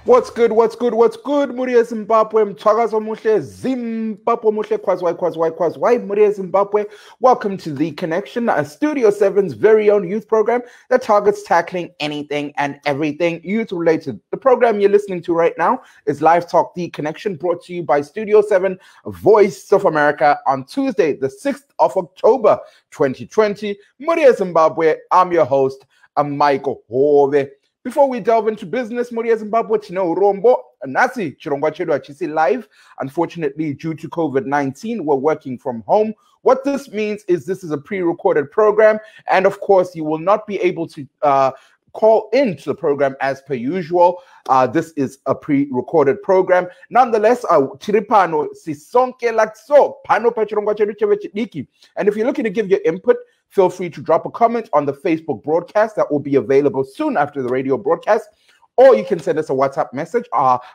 What's good? Muria Zimbabwe, Mtwakazo Muhle, Zimbabwe Muhle, Kwazwai, Muria Zimbabwe. Welcome to The Connection, a Studio 7's very own youth program that targets tackling anything and everything youth-related. The program you're listening to right now is LiveTalk-The Connection, brought to you by Studio 7, Voice of America, on Tuesday, the 6th of October, 2020. Muria Zimbabwe, I'm your host, Michael Hove. Before we delve into business, Muria Zimbabwe, Tino Rombo, Nasi, Muchirongwa chedu achisi live. Unfortunately, due to COVID-19, we're working from home. What this means is this is a pre-recorded program, and of course, you will not be able to call into the program as per usual. This is a pre-recorded program. Nonetheless, tiripano sisonke lakso pano Muchirongwa chedu chevechidiki. And if you're looking to give your input, feel free to drop a comment on the Facebook broadcast that will be available soon after the radio broadcast, or you can send us a WhatsApp message.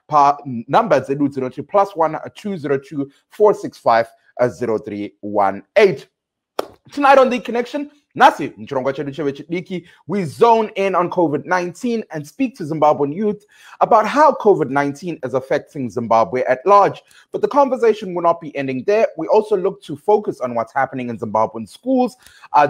Per number +1 202 465 0318. Tonight on The Connection, Nasi, Muchirongwa chedu chevechidiki, we zone in on COVID-19 and speak to Zimbabwean youth about how COVID-19 is affecting Zimbabwe at large. But the conversation will not be ending there. We also look to focus on what's happening in Zimbabwean schools.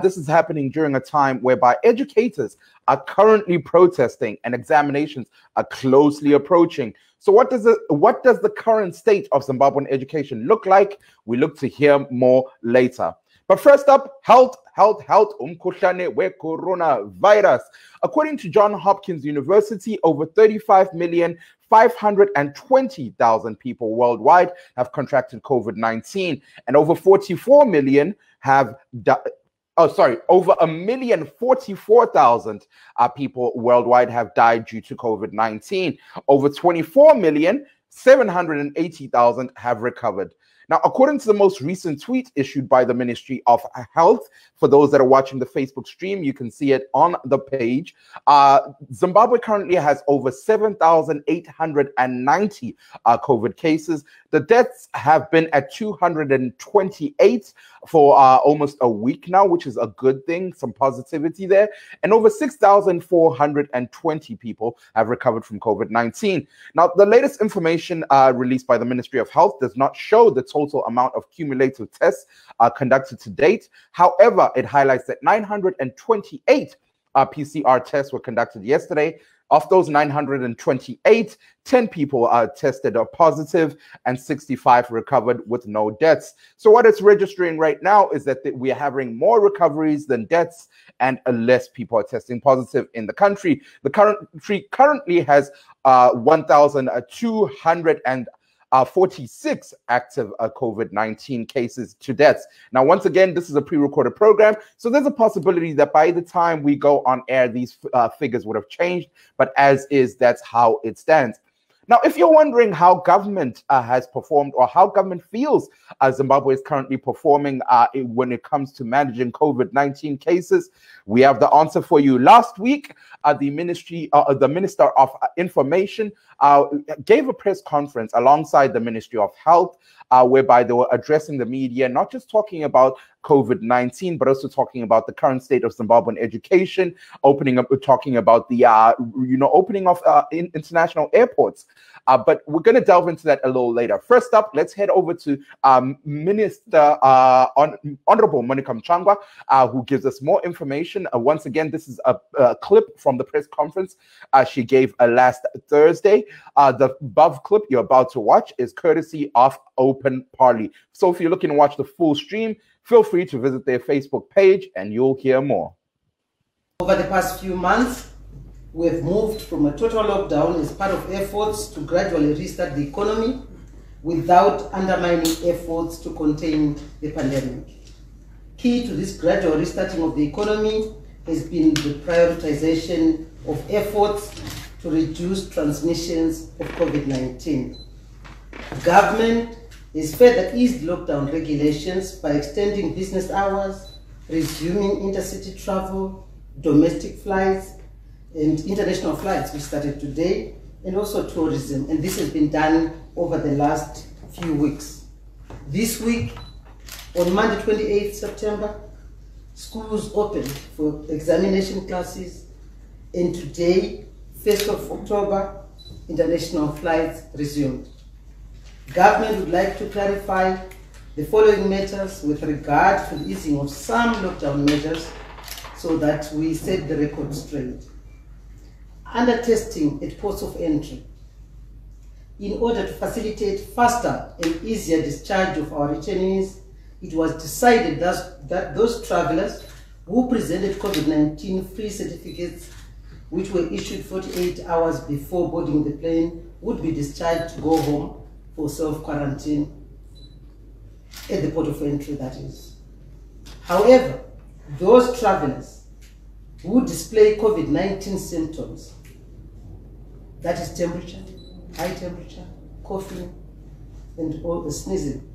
This is happening during a time whereby educators are currently protesting and examinations are closely approaching. So what does the current state of Zimbabwean education look like? We look to hear more later. But first up, health, umkhuhlane we coronavirus. According to Johns Hopkins University, over 35,520,000 people worldwide have contracted COVID-19, and over 44 million have over 1,044,000 people worldwide have died due to COVID-19. Over 24,780,000 have recovered. Now, according to the most recent tweet issued by the Ministry of Health, for those that are watching the Facebook stream, you can see it on the page. Zimbabwe currently has over 7,890 COVID cases. The deaths have been at 228 for almost a week now, which is a good thing, some positivity there. And over 6,420 people have recovered from COVID-19. Now, the latest information released by the Ministry of Health does not show the total amount of cumulative tests conducted to date. However, it highlights that 928 PCR tests were conducted yesterday. Of those 928, 10 people tested positive and 65 recovered with no deaths. So what it's registering right now is that we are having more recoveries than deaths, and less people are testing positive in the country. The country currently has 1,246 active COVID-19 cases to deaths. Now, once again, this is a pre-recorded program, so there's a possibility that by the time we go on air, these figures would have changed, but as is, that's how it stands. Now, if you're wondering how government has performed, or how government feels Zimbabwe is currently performing when it comes to managing COVID-19 cases, we have the answer for you. Last week, the Minister of Information gave a press conference alongside the Ministry of Health, whereby they were addressing the media, not just talking about COVID-19, but also talking about the current state of Zimbabwean education, talking about the opening of international airports. But we're going to delve into that a little later. First up, let's head over to Minister Honorable Muchirongwa, who gives us more information. Once again, this is a clip from the press conference she gave last Thursday. The above clip you're about to watch is courtesy of Open Parley. So if you're looking to watch the full stream, feel free to visit their Facebook page and you'll hear more. Over the past few months, we've moved from a total lockdown as part of efforts to gradually restart the economy without undermining efforts to contain the pandemic. Key to this gradual restarting of the economy has been the prioritization of efforts to reduce transmissions of COVID-19. Government has further eased lockdown regulations by extending business hours, resuming intercity travel, domestic flights, and international flights, which started today, and also tourism. And this has been done over the last few weeks. This week, on Monday, 28th September, schools opened for examination classes, and today, 1st of October, international flights resumed. Government would like to clarify the following matters with regard to the easing of some lockdown measures so that we set the record straight. Under testing at ports of entry, in order to facilitate faster and easier discharge of our returnees, it was decided that those travelers who presented COVID-19 free certificates, which were issued 48 hours before boarding the plane, would be discharged to go home for self-quarantine at the port of entry, that is. However, those travelers who display COVID-19 symptoms, that is temperature, high temperature, coughing, and all the sneezing,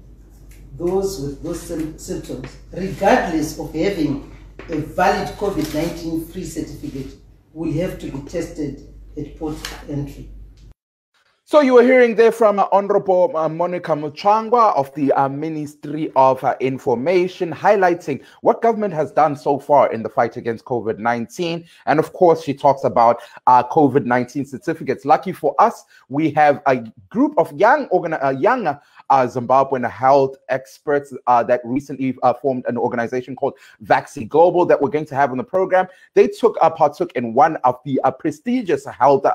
those with those symptoms, regardless of having a valid COVID-19 free certificate, will have to be tested at port of entry. So you were hearing there from Honorable Monica Muchirongwa of the Ministry of Information, highlighting what government has done so far in the fight against COVID-19. And of course, she talks about COVID-19 certificates. Lucky for us, we have a group of young Zimbabwean health experts that recently formed an organization called Vaccine Global that we're going to have on the program. They partook in one of the prestigious health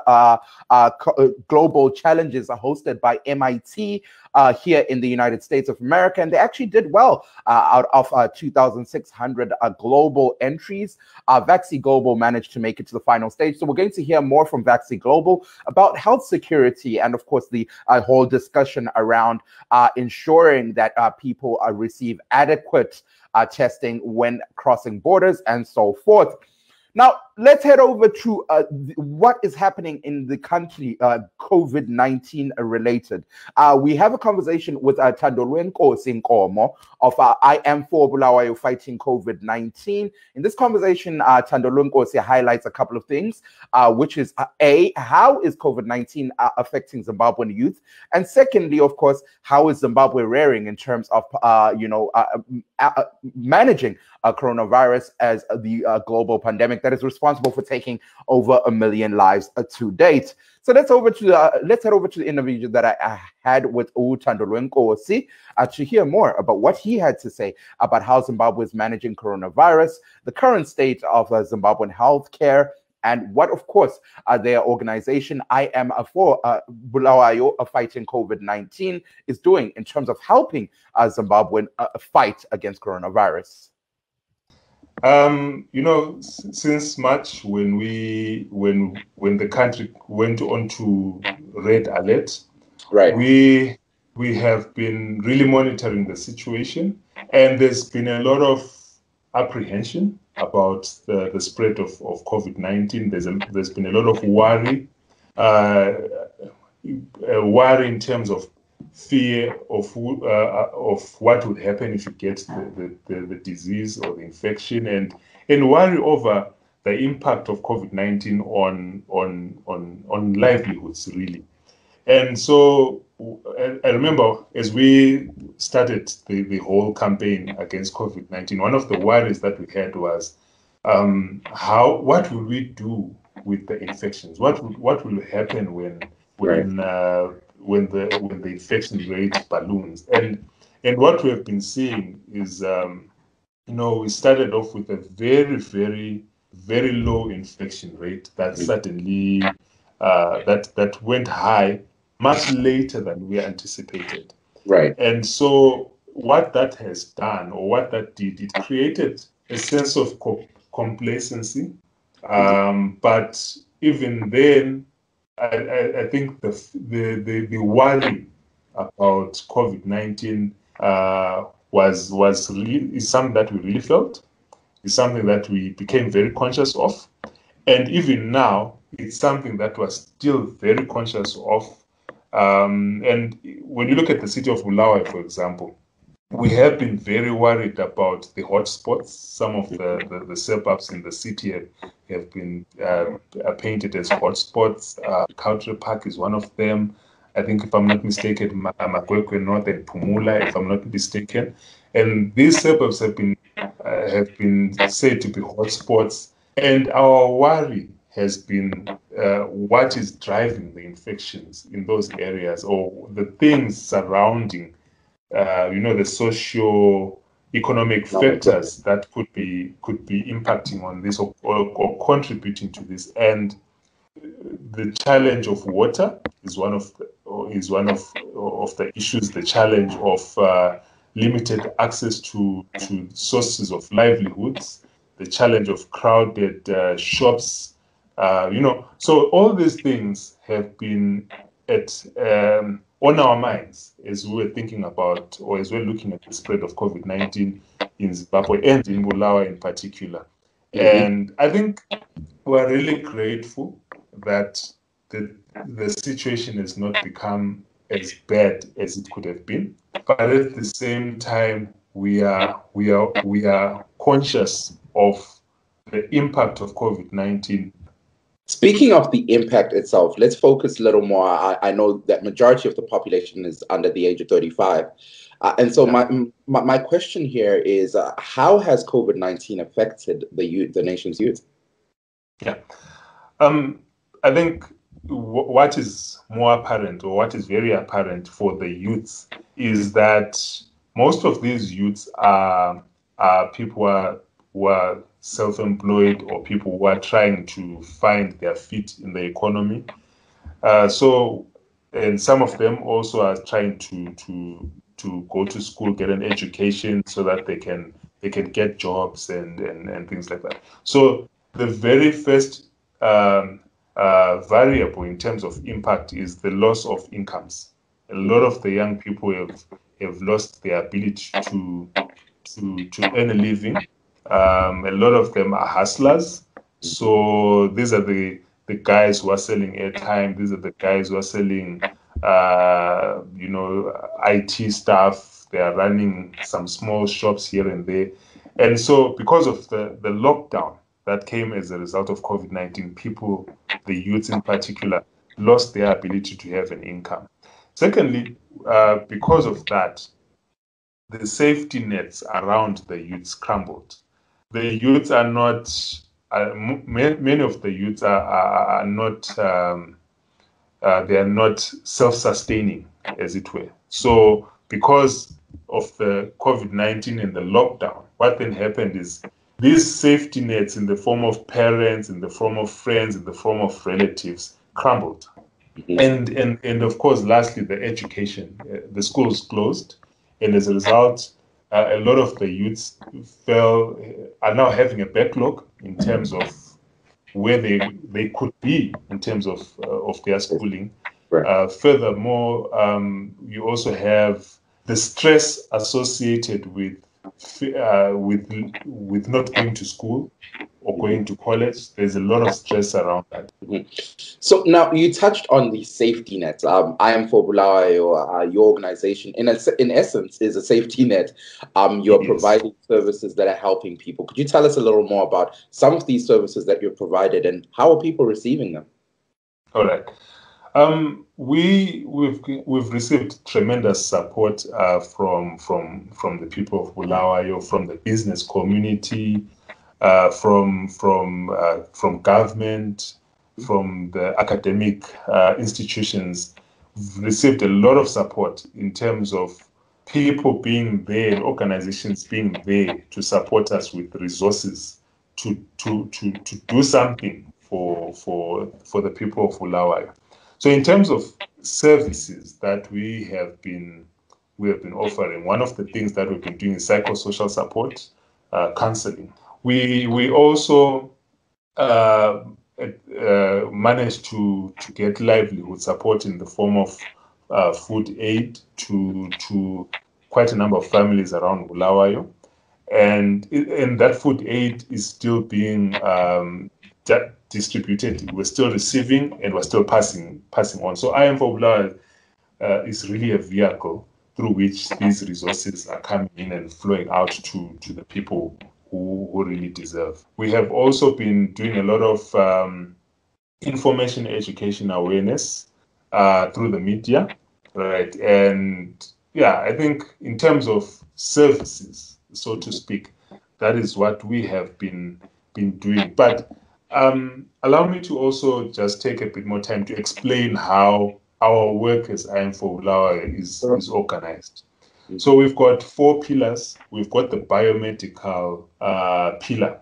global challenges hosted by MIT here in the United States of America, and they actually did well out of 2,600 global entries. Vaccine Global managed to make it to the final stage. So we're going to hear more from Vaccine Global about health security and, of course, the whole discussion around ensuring that people receive adequate testing when crossing borders and so forth. Now, let's head over to what is happening in the country, COVID-19 related. We have a conversation with Thandolwenkosi Nkomo of I Am for Bulawayo Fighting COVID-19. In this conversation, Thandolwenkosi highlights a couple of things, which is A, how is COVID-19 affecting Zimbabwean youth? And secondly, of course, how is Zimbabwe rearing in terms of, managing coronavirus as the global pandemic that is responsible for taking over 1 million lives to date. So let's head over to the interview that I had with Thandolwenkosi to hear more about what he had to say about how Zimbabwe is managing coronavirus, the current state of Zimbabwean healthcare, and what, of course, their organization, I Am for Bulawayo Fighting COVID-19, is doing in terms of helping Zimbabwean fight against coronavirus. Since March, when the country went on to red alert, right, we have been really monitoring the situation, and there's been a lot of apprehension about the spread of COVID-19. There's been a lot of worry, worry in terms of fear of what would happen if you get the disease or the infection, and worry over the impact of COVID-19 on livelihoods, really. And so I remember as we started the whole campaign against COVID-19, one of the worries that we had was what will we do with the infections? What will happen when the infection rate balloons? And what we have been seeing is, we started off with a very, very, very low infection rate that suddenly that went high much later than we anticipated. Right. And so what that has done, or what that did, it created a sense of complacency. But even then, I think the worry about COVID-19 is something that we really felt. It's something that we became very conscious of, and even now, it's something that we're still very conscious of. And when you look at the city of Bulawayo, for example, we have been very worried about the hotspots. Some of the suburbs in the city have been painted as hotspots. Country Park is one of them. I think, if I'm not mistaken, Makwekwe North and Pumula, if I'm not mistaken. And these suburbs have been said to be hotspots. And our worry has been what is driving the infections in those areas, or the things surrounding, the socio-economic factors that could be impacting on this or contributing to this. And the challenge of water is one of the issues. The challenge of limited access to sources of livelihoods. The challenge of crowded shops. So all these things have been on our minds as we were thinking about, or as we're looking at the spread of COVID-19 in Zimbabwe and in Bulawayo in particular. And I think we're really grateful that the situation has not become as bad as it could have been, but at the same time, we are conscious of the impact of COVID-19. Speaking of the impact itself, let's focus a little more. I know that majority of the population is under the age of 35. And so my question here is, how has COVID-19 affected the nation's youth? Yeah. I think what is more apparent, or what is very apparent for the youths, is that most of these youths are people who are self-employed, or people who are trying to find their feet in the economy. And some of them also are trying to go to school, get an education, so that they can get jobs and things like that. So the very first variable in terms of impact is the loss of incomes. A lot of the young people have lost their ability to earn a living. A lot of them are hustlers. So these are the guys who are selling airtime. These are the guys who are selling, IT stuff. They are running some small shops here and there. And so because of the lockdown that came as a result of COVID-19, people, the youths in particular, lost their ability to have an income. Secondly, because of that, the safety nets around the youths crumbled. The youths are not, many of the youths are not, they are not self-sustaining, as it were. So because of the COVID-19 and the lockdown, what then happened is these safety nets in the form of parents, in the form of friends, in the form of relatives crumbled. And of course, lastly, the education. The schools closed, and as a result, a lot of the youths are now having a backlog in terms of where they could be in terms of their schooling. Right. Furthermore, you also have the stress associated with not going to school or going to college. There's a lot of stress around that. So now you touched on the safety net. I am for Bulawayo, your organization, in essence, is a safety net. You're providing services that are helping people. Could you tell us a little more about some of these services that you've provided and how are people receiving them? All right. We've received tremendous support from the people of Bulawayo, from the business community, from government, from the academic institutions. We've received a lot of support in terms of people being there and organizations being there to support us with resources to do something for the people of Bulawayo. So in terms of services that we have been offering, one of the things that we've been doing is psychosocial support, counseling. We also managed to get livelihood support in the form of food aid to quite a number of families around Bulawayo, and that food aid is still being distributed. We're still receiving and we're still passing on. So I Am for Bulawayo is really a vehicle through which these resources are coming in and flowing out to the people who really deserve. We have also been doing a lot of information, education, awareness through the media, right? And yeah, I think in terms of services, so to speak, that is what we have been doing. But Allow me to also just take a bit more time to explain how our work as IM4 Bulawayo is organized. So we've got 4 pillars. We've got the biomedical pillar,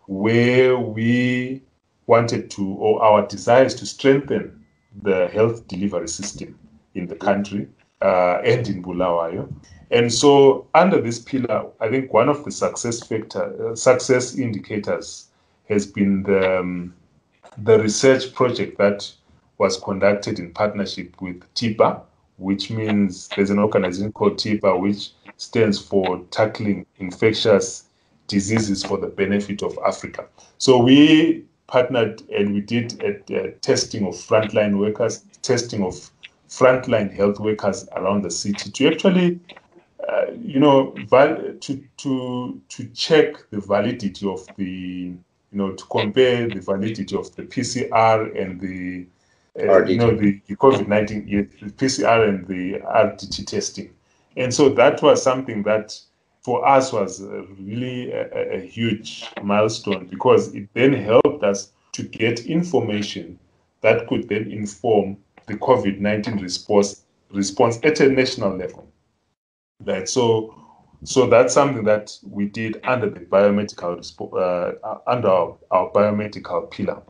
where we wanted to, or our desire is to strengthen the health delivery system in the country and in Bulawayo. And so under this pillar, I think one of the success indicators has been the research project that was conducted in partnership with TIPA, which means there's an organization called TIPA, which stands for Tackling Infectious Diseases for the Benefit of Africa. So we partnered and we did a testing of frontline workers, testing of frontline health workers around the city to actually, to check the validity of the, to compare the validity of the PCR and the the COVID-19, the PCR and the RDT testing. And so that was something that for us was really a huge milestone, because it then helped us to get information that could then inform the COVID-19 response at a national level. Right. So that's something that we did under the biomedical under our biomedical pillar.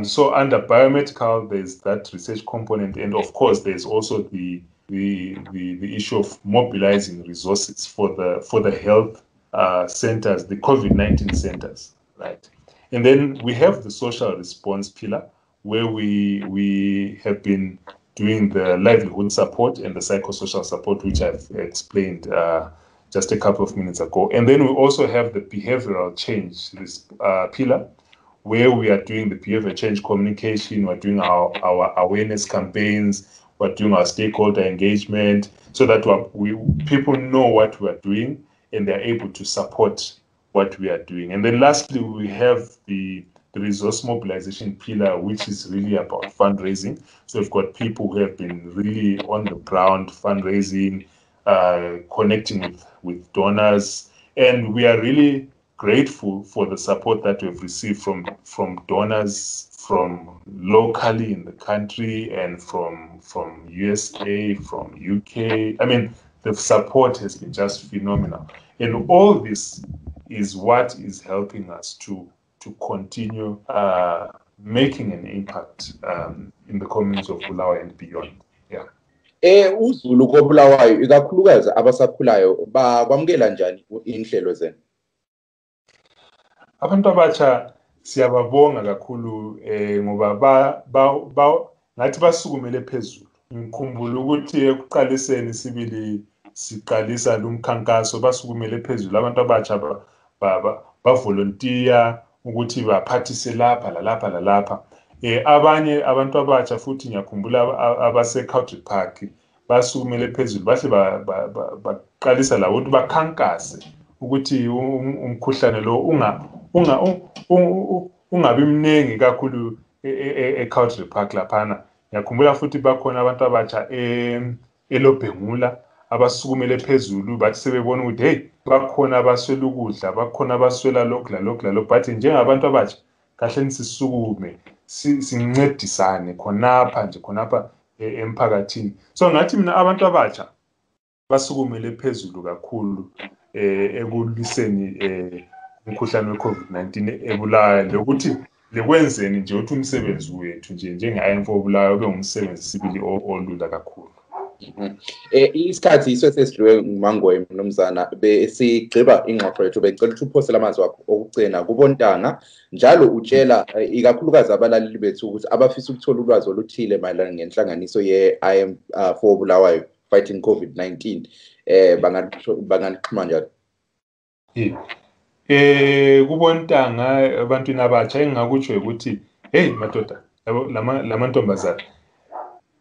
So under biomedical, there's that research component, and of course, there's also the issue of mobilizing resources for the health centers, the COVID-19 centers, right? And then we have the social response pillar, where we have been doing the livelihood support and the psychosocial support, which I've explained just a couple of minutes ago. And then we also have the behavioral change pillar, where we are doing the behavior change communication, we're doing our awareness campaigns, we're doing our stakeholder engagement, so that people know what we're doing and they're able to support what we are doing. And then lastly, we have the resource mobilization pillar, which is really about fundraising. So we've got people who have been really on the ground fundraising, connecting with donors, and we are really grateful for the support that we've received from donors from locally in the country and from USA, from UK. I mean, the support has been just phenomenal. And all this is what is helping us to continue making an impact in the communities of Bulawayo and beyond. Yeah. Uzulu koBulawayo ikakhulukazi abasakhulayo bakwamukela njani inhlelo zenu? Abantu abatsha siyababonga kakhulu ngoba ngathi basukumele phezulu. Ngikhumbula ukuthi ekuqaliseni sibili siqalisa lumkhankaso basukumele phezulu, abantu abatsha bavolunteer ukuthi baphathise lapha lalapha lalapha. Abanye abantu abatsha futhi ngiyakhumbula abase-Country Park basukumele phezulu bahle baqalisa labo ukuthi bakhankase ukuthi umkhuhlane lo ungabi mningi kakhulu e-Country Park laphana. Ngiyakhumbula futhi bakhona abantu abatsha eLobhengula abasukumele phezulu bathi sebebona ukuthi hey, bakhona abaswela ukudla, bakhona abaswela lokhu lalokhu, bathi njengabantu abatsha kahle sisukume sincedisane khonapha emphakathini. So ngathi mina abantu abatsha basukumele phezulu kakhulu ekulwiseni umkhuhlane we-COVID-19 eBulawayo, lokuthi lekwenzeni nje ukuthi umsebenzi wethu nje njenge-IM4 Bulawayo ube ngumsebenzi sibili olula kakhulu. Isikhathi iso sesidliwe nguMangoye mnumzana, besigqiba ingxoxo yethu becela ukuthi uphosele amazwi akho okugcina kubontanga njalo utshela ikakhulukazi abalaleli bethu ukuthi abafisa ukuthola ulwazi oluthile mayelana ngenhlanganiso ye-IM4 Bulawayo fighting COVID-19 banganixhuma njalo. Kubontanga abantwini abatsha engingakutsho ukuthi hey madoda lamantombazana,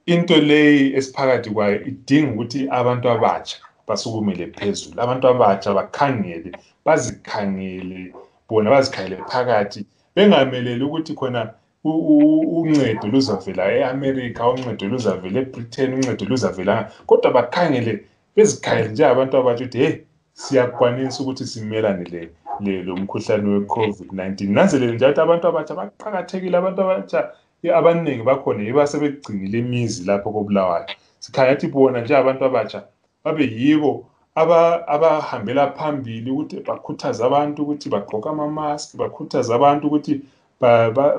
into leyi esiphakathi kwayo idinga ukuthi abantu abatsha basukumele phezulu, abantu abatsha bakhangele, bazikhangele bona, bazikhangele phakathi, bengameleli ukuthi khona uncedo luzavela e-America, uncedo luzavela eBritain, uncedo luzavela, kodwa bakhangele, bezikhangele nje abantu abatsha ukuthi hey, siyakwanisa ukuthi simelane lo mkhuhlane we-COVID-19. Nanzelele nje ukuthi abantu abatsha baqakathekile, abantu abatsha abaningi bakhona ibasebegcinile imizi lapho koBulawayo. Sikhanya ukuthi bona nje abantu abatsha babe yibo abahambela phambili ukuthi bakhuthaza abantu ukuthi bagqoke ama-mask, bakhuthaza abantu ukuthi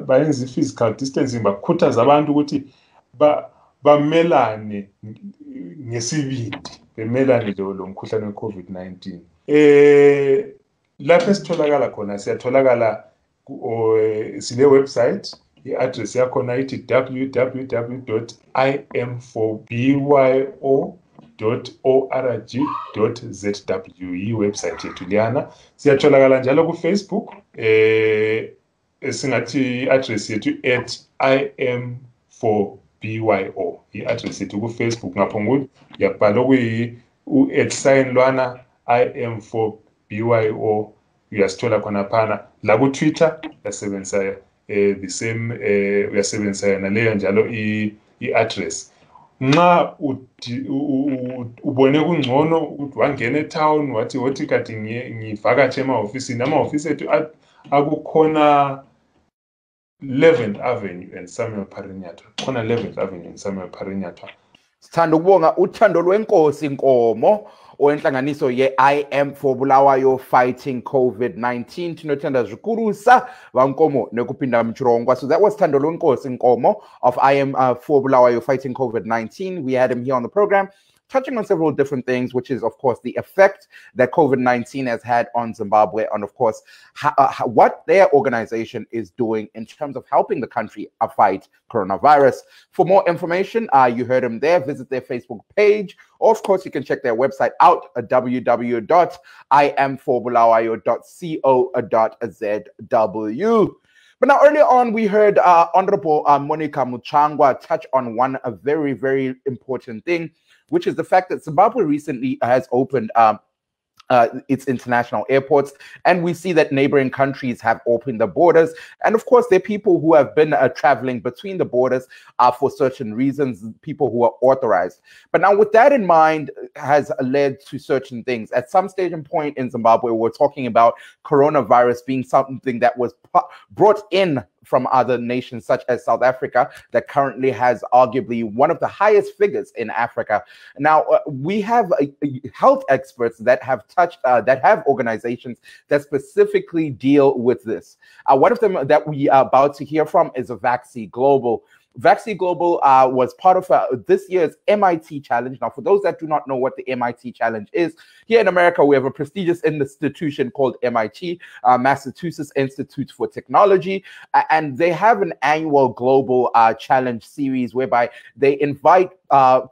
bayenze i-physical distancing, bakhuthaza abantu ukuthi bamelane ngesibindi, bemelane lo mkhuhlane we-COVID-19. Lapho esitholakala khona siyatholakala sile-website, i-address yakhona ithi www.im4byo.org.zw, i-website yethu liyana. Siyatholakala njalo ku-Facebook, singathi i-address yethu @im4byo, i-address yethu ku-Facebook. Ngapho uyabhala @sign lwana im4byo, uyasithola khona phana. La ku-Twitter uyasebenzisa the same, uyasebenzisa yona leyo njalo i-address. Nxa ubone kungcono ukuthi wangena etown wathi kati ngivakatshe emahofisini, amahofisi ethu akukhona 11th Avenue and Samuel Parinyatwa. Khona 11th Avenue and Samuel Parinyatwa. Sithanda ukubonga uthando lwenkosi Nkomo owenhlanganiso ye-IM4 Bulawayo fighting COVID-19. Tinothanda zvikuru vankomo nekupinda Muchirongwa. So that was Thando lwenkosi Nkomo of IM4 Bulawayo fighting COVID-19. We had him here on the program, touching on several different things, which is, of course, the effect that COVID-19 has had on Zimbabwe, and, of course, what their organization is doing in terms of helping the country fight coronavirus. For more information, you heard him there. Visit their Facebook page. Or, of course, you can check their website out at www.im4bulawayo.co.zw. But now, earlier on, we heard Honorable Monica Muchirongwa touch on one very, very important thing, which is the fact that Zimbabwe recently has opened its international airports, and we see that neighboring countries have opened the borders. And of course, there are people who have been traveling between the borders for certain reasons, people who are authorized. But now, with that in mind, has led to certain things. At some stage and point in Zimbabwe, we're talking about coronavirus being something that was brought in from other nations such as South Africa, that currently has arguably one of the highest figures in Africa. Now, we have health experts that have that have organizations that specifically deal with this. One of them that we are about to hear from is Vaccine Global. Vaccine Global was part of this year's MIT Challenge. Now, for those that do not know what the MIT Challenge is, here in America, we have a prestigious institution called MIT, Massachusetts Institute for Technology, and they have an annual global challenge series whereby they invite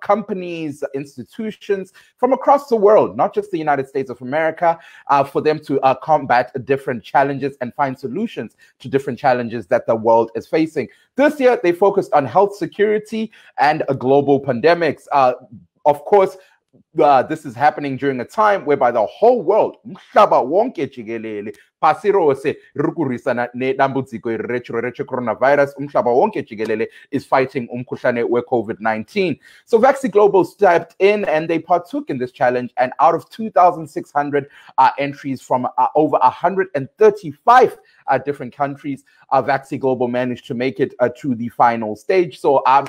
companies, institutions from across the world, not just the United States of America, for them to combat different challenges and find solutions to different challenges that the world is facing. This year, they focused on health security and global pandemics. Of course, this is happening during a time whereby the whole world, coronavirus, is fighting COVID-19. So Vaccine Global stepped in and they partook in this challenge, and out of 2,600 entries from over 135 different countries, Vaccine Global managed to make it to the final stage. So I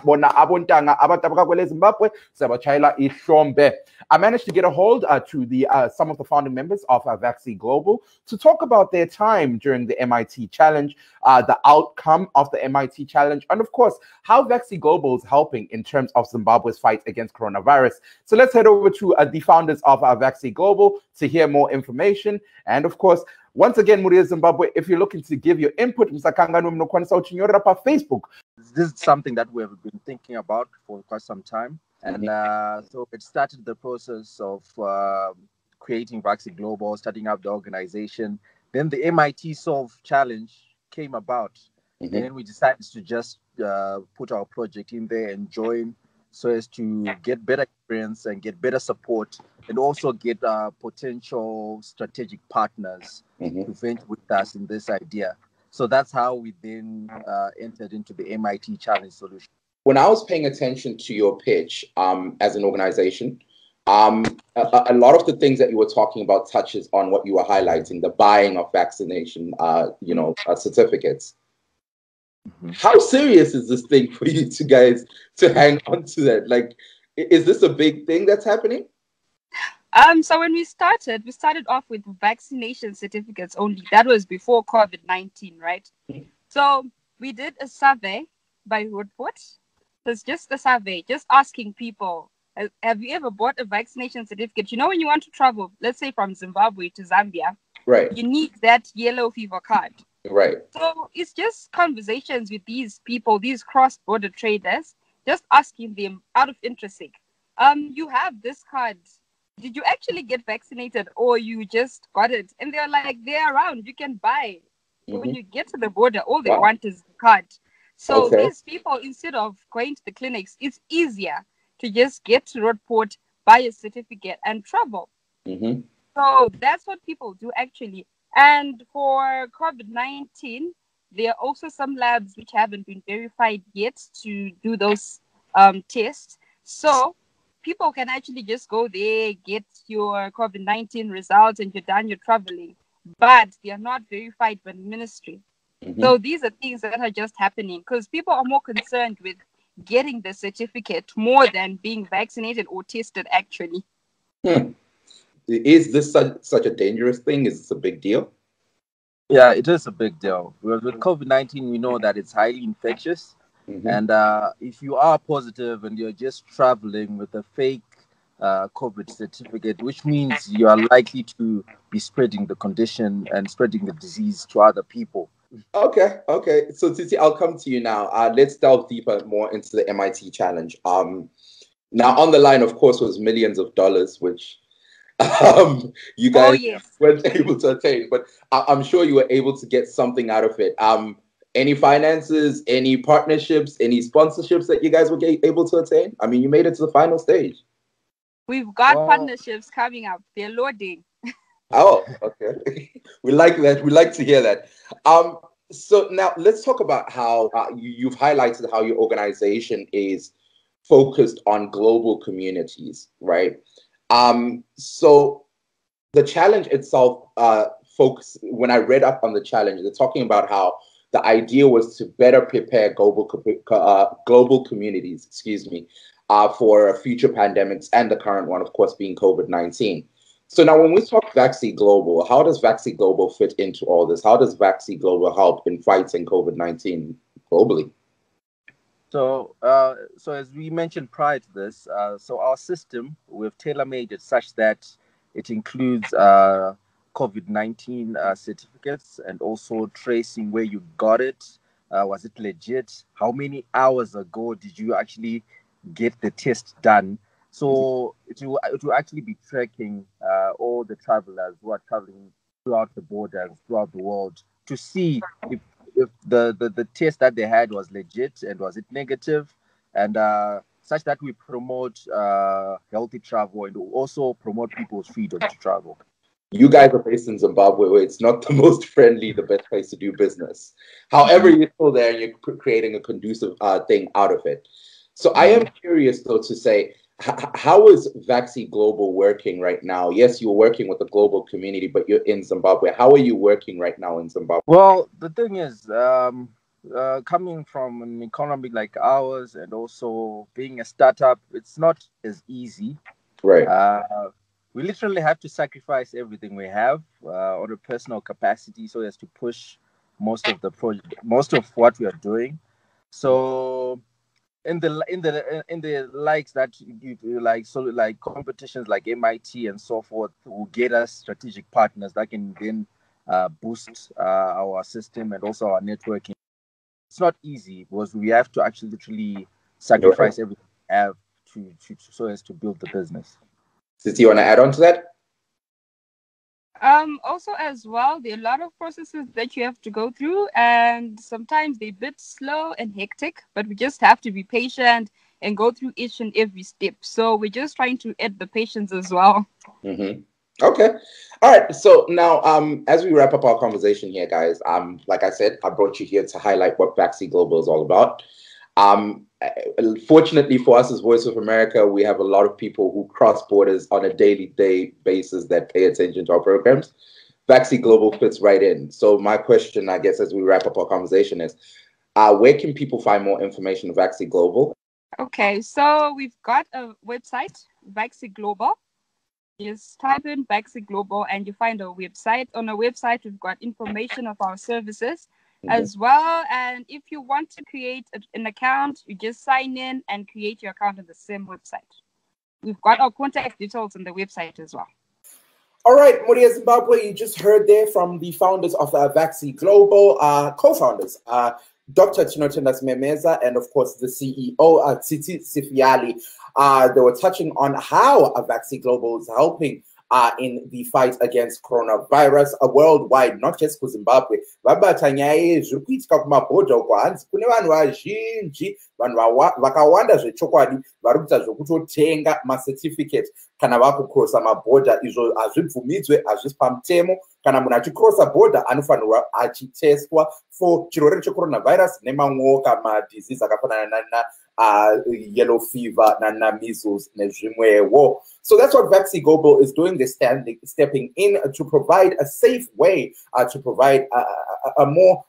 managed to get a hold to the some of the founding members of Vaccine Global to talk about their time during the MIT Challenge, the outcome of the MIT Challenge, and of course, how Vaccine Global is helping in terms of Zimbabwe's fight against coronavirus. So let's head over to the founders of Vaccine Global to hear more information. And of course, once again, Muria Zimbabwe, if you're looking to give your input, Facebook. This is something that we have been thinking about for quite some time. And so it started the process of creating Vaccine Global, starting up the organization. Then the MIT Solve Challenge came about. And then we decided to just put our project in there and join so as to get better experience and get better support, and also get potential strategic partners to venture with us in this idea. So that's how we then entered into the MIT Challenge solution. When I was paying attention to your pitch as an organization, A lot of the things that you were talking about touches on what you were highlighting, the buying of vaccination, certificates. How serious is this thing for you two guys to hang on to that? Like, is this a big thing that's happening? So when we started off with vaccination certificates only. That was before COVID-19, right? So we did a survey by Woodport. It's just a survey, just asking people, have you ever bought a vaccination certificate? You know, when you want to travel, let's say from Zimbabwe to Zambia, right, you need that yellow fever card. Right. So it's just conversations with these people, these cross-border traders, just asking them out of interest sake. You have this card. Did you actually get vaccinated or you just got it? And they're like, they're around. You can buy. So when you get to the border, all they want is the card. So these people, instead of going to the clinics, it's easier to just get to Roadport, buy a certificate, and travel. So that's what people do actually. And for COVID-19, there are also some labs which haven't been verified yet to do those tests. So people can actually just go there, get your COVID-19 results, and you're done, you're traveling. But they are not verified by the ministry. So these are things that are just happening because people are more concerned with getting the certificate more than being vaccinated or tested actually. Is this such a dangerous thing? Is this a big deal? Yeah, it is a big deal. With COVID-19, we know that it's highly infectious. And if you are positive and you're just traveling with a fake COVID certificate, which means you are likely to be spreading the condition and spreading the disease to other people. Okay. So Titi, I'll come to you now. Let's delve deeper more into the MIT challenge. Now on the line, of course, was millions of dollars, which you guys weren't able to attain, but I'm sure you were able to get something out of it. Any finances, any partnerships, any sponsorships that you guys were able to attain? I mean, you made it to the final stage. We've got partnerships coming up. They're loading. Oh, okay. We like that. We like to hear that. So now let's talk about how you've highlighted how your organization is focused on global communities, right? So the challenge itself, folks, when I read up on the challenge, they're talking about how the idea was to better prepare global communities, for future pandemics and the current one, of course, being COVID-19. So now when we talk Vaccine Global, how does Vaccine Global fit into all this? How does Vaccine Global help in fighting COVID-19 globally? So as we mentioned prior to this, so our system, we've tailor-made it such that it includes COVID-19 certificates and also tracing where you got it. Was it legit? How many hours ago did you actually get the test done? So it will actually be tracking all the travelers who are traveling throughout the borders, throughout the world, to see if the test that they had was legit and was it negative, and such that we promote healthy travel and also promote people's freedom to travel. You guys are based in Zimbabwe, where it's not the most friendly, the best place to do business. However, you're still there and you're creating a conducive thing out of it. So I am curious, though, to say, how is Vaccine Global working right now? Yes, you're working with the global community, but you're in Zimbabwe. How are you working right now in Zimbabwe? Well, the thing is, coming from an economy like ours and also being a startup, it's not as easy. Right. We literally have to sacrifice everything we have on a personal capacity so as to push most of the project, most of what we are doing. So in the likes that you like, so like competitions like MIT and so forth will get us strategic partners that can then boost our system and also our networking. It's not easy because we have to actually literally sacrifice everything we have to so as to build the business. Did you want to add on to that? Also as well, there are a lot of processes that you have to go through, and sometimes they're a bit slow and hectic, but we just have to be patient and go through each and every step. So we're just trying to add the patience as well. Okay. All right. So now, as we wrap up our conversation here, guys, like I said, I brought you here to highlight what Vaccine Global is all about. fortunately for us as Voice of America, we have a lot of people who cross borders on a day-to-day basis that pay attention to our programs. Vaccine Global fits right in. So my question, I guess, as we wrap up our conversation is, where can people find more information on Vaccine Global? Okay, so we've got a website, Vaccine Global. Just type in Vaccine Global and you find our website. On our website, we've got information of our services as well. And if you want to create an account, you just sign in and create your account on the same website. We've got our contact details on the website as well. All right, Muria Zimbabwe, you just heard there from the founders of Vaccine Global, co-founders, Dr. Tinotendas Memeza, and of course the CEO, Tsitsi Sifiali. They were touching on how Vaccine Global is helping in the fight against coronavirus worldwide, not just for Zimbabwe. Vabata nyaya zvikuitika kumabhodha uko hanzi kune vanhu vazhinji, vanhu vakawanda zvechokwadi vari kuita zvokutotenga macertificate kana vakucrossa mabhodha. Izvo hazvibvumidzwe, hazvisi pamutemo. Kana munhu achicrossa bhodha anofanirwa achitestwa for chirwere checoronavirus nemamwewo madisease akafanana yellow fever, measles, nezvimwewo. So that's what Vaccine Global is doing. They're stepping in to provide a safe way, to provide a more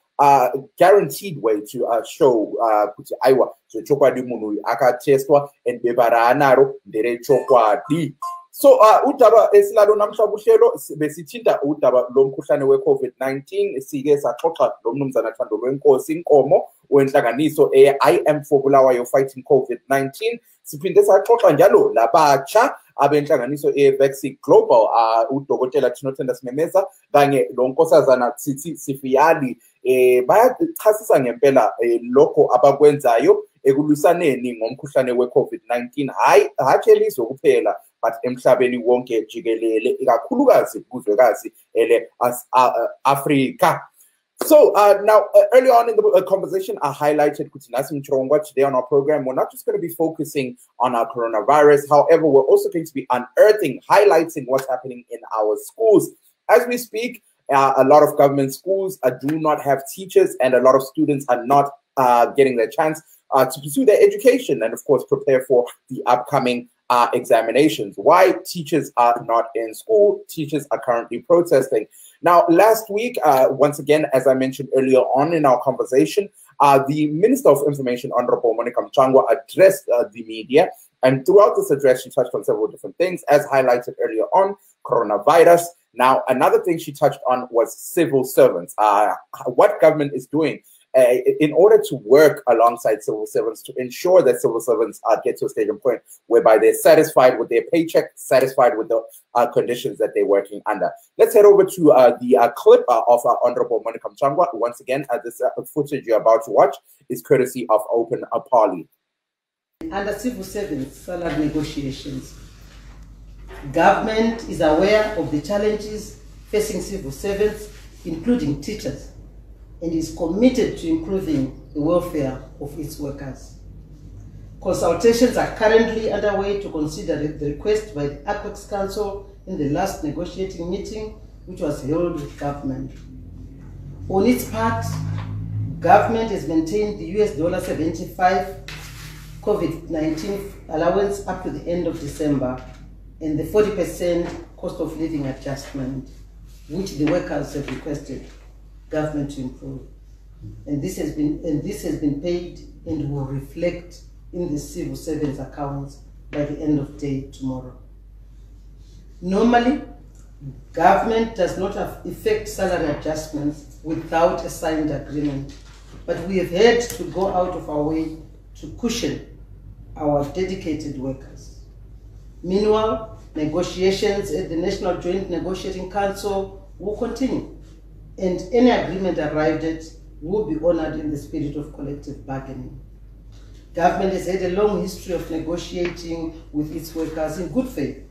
guaranteed way to show kuti aiwa zvechokwadi munhu akatestwa and beba raanaro nderechokwadi. So udaba esilalo namhla kuhlelo besithinta udaba lomkhuhlane we-COVID-19 sike saxoxa lomnumzana Thando Lwenkosi Inkomo wenhlanganiso I am for Bulawayo fighting COVID-19. Siphinde saxoxa njalo labatsha abenhlanganiso Vaccine Global, udokotela Tinotendas Memeza kanye lonkosazana Tsitsi Sifiali bayachasisa ngempela lokho abakwenzayo ekulwisaneni ngomkhuhlane we-COVID-19, hayi elizwe kuphela but emhlabeni wonke jikelele, ikakhulukazi kuzwekazi Africa. So now, early on in the conversation, I highlighted Muchirongwa. Today on our program, we're not just going to be focusing on our coronavirus. However, we're also going to be unearthing, highlighting what's happening in our schools. As we speak, a lot of government schools do not have teachers, and a lot of students are not getting their chance to pursue their education and, of course, prepare for the upcoming examinations. Why teachers are not in school? Teachers are currently protesting. Now, last week, once again, as I mentioned earlier on in our conversation, the Minister of Information, Honorable Monica Muchirongwa, addressed the media. And throughout this address, she touched on several different things, as highlighted earlier on, coronavirus. Now, another thing she touched on was civil servants, what government is doing in order to work alongside civil servants to ensure that civil servants get to a stage and point whereby they're satisfied with their paycheck, satisfied with the conditions that they're working under. Let's head over to the clip of Honorable Monica Muchirongwa. Once again, this footage you're about to watch is courtesy of Open Parley. Under civil servants salary negotiations, government is aware of the challenges facing civil servants, including teachers, and is committed to improving the welfare of its workers. Consultations are currently underway to consider the request by the Apex Council in the last negotiating meeting, which was held with government. On its part, government has maintained the $75 COVID-19 allowance up to the end of December and the 40% cost of living adjustment, which the workers have requested government to improve. And this has been paid and will reflect in the civil servants' accounts by the end of day tomorrow. Normally, government does not effect salary adjustments without a signed agreement, but we have had to go out of our way to cushion our dedicated workers. Meanwhile, negotiations at the National Joint Negotiating Council will continue, and any agreement arrived at will be honored in the spirit of collective bargaining. Government has had a long history of negotiating with its workers in good faith,